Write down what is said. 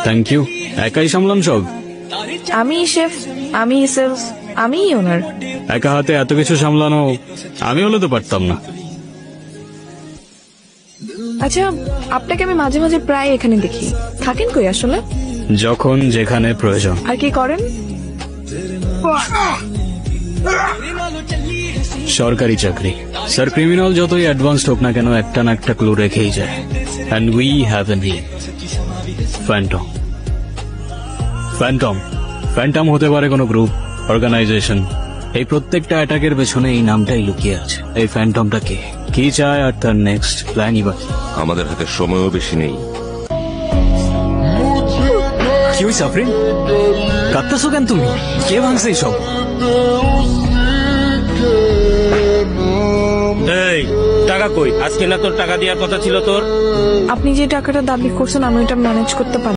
Thank you. একাই সামলান সব? আমি শেফ, আমি সেলস, আমি ওনার। একা হাতে এত কিছু সামলানো আমি হলে তো পারতাম না। আচ্ছা, আপনাকে আমি মাঝে মাঝে প্রায় এখানে দেখি, থাকেন কই আসলে? যখন যেখানে প্রয়োজন। আর কি করেন? সরকারি চাকরি। স্যার, ক্রিমিনাল যতই অ্যাডভান্সড হোক না কেন একটা না একটা ক্লু রেখেই যায়। And we have a name, Phantom. Phantom Phantom হতে পারে কোনো গ্রুপ, অর্গানাইজেশন। এই প্রত্যেকটা অ্যাটাকের পেছনে এই নামটাই লুকিয়ে আছে। এই ফ্যান্টমটা কে, কি চায়, আর তার নেক্সট প্ল্যানই বা। আমাদের হাতে সময়ও বেশি নেই। কি হইছে আফরিন? কাঁদতেছো কেন তুমি? কে ভাঙছে এইসব? এই টাকা কই? আজকে না তোর টাকা দেওয়ার কথা ছিল তোর। আপনি যে টাকাটা দাবি করছেন আমি ওটা ম্যানেজ করতে পারি।